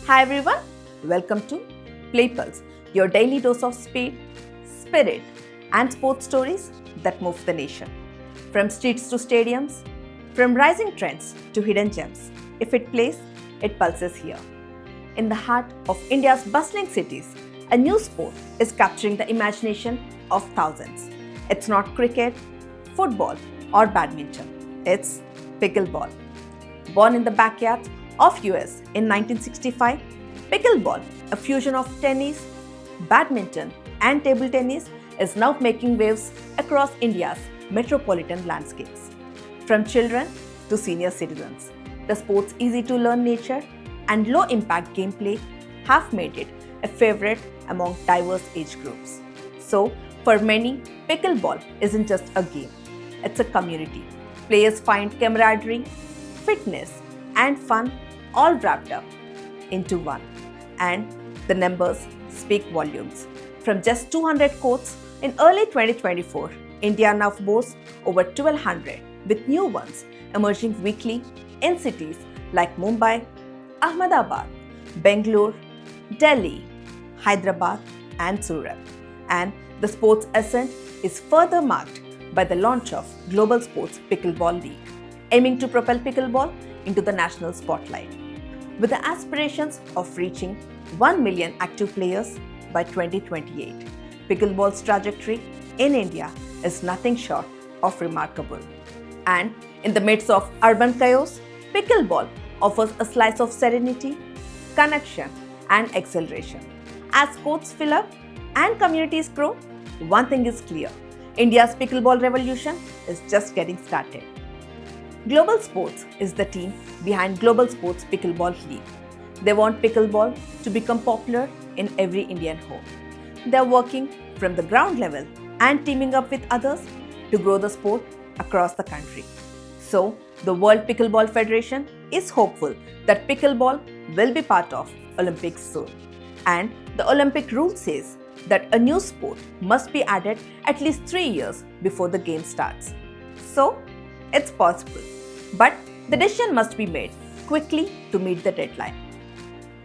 Hi everyone, welcome to Play Pulse, your daily dose of speed, spirit, and sports stories that move the nation. From streets to stadiums, from rising trends to hidden gems, if it plays, it pulses here. In the heart of India's bustling cities, a new sport is capturing the imagination of thousands. It's not cricket, football, or badminton. It's pickleball. Born in the backyard of US in 1965, pickleball, a fusion of tennis, badminton, and table tennis, is now making waves across India's metropolitan landscapes. From children to senior citizens, the sport's easy-to-learn nature and low-impact gameplay have made it a favorite among diverse age groups. So, for many, pickleball isn't just a game, it's a community. Players find camaraderie, fitness, and fun all wrapped up into one. And the numbers speak volumes. From just 200 courts in early 2024, India now boasts over 1,200, with new ones emerging weekly in cities like Mumbai, Ahmedabad, Bangalore, Delhi, Hyderabad, and Surat. And the sports ascent is further marked by the launch of Global Sports Pickleball League, aiming to propel pickleball into the national spotlight. With the aspirations of reaching 1 million active players by 2028, pickleball's trajectory in India is nothing short of remarkable. And in the midst of urban chaos, pickleball offers a slice of serenity, connection, and acceleration. As courts fill up and communities grow, one thing is clear: India's pickleball revolution is just getting started. Global Sports is the team behind Global Sports Pickleball League. They want pickleball to become popular in every Indian home. They are working from the ground level and teaming up with others to grow the sport across the country. So, the World Pickleball Federation is hopeful that pickleball will be part of Olympics soon. And the Olympic rule says that a new sport must be added at least 3 years before the game starts. So, it's possible. But the decision must be made quickly to meet the deadline.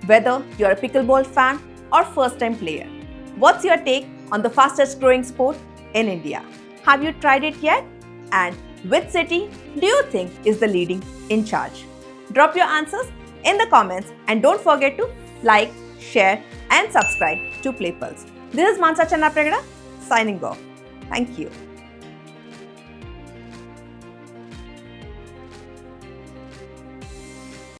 Whether you're a pickleball fan or first-time player, what's your take on the fastest growing sport in India? Have you tried it yet? And which city do you think is the leading in charge? Drop your answers in the comments and don't forget to like, share and subscribe to Play Pulse. This is Mansa Channa Pragada signing off. Thank you.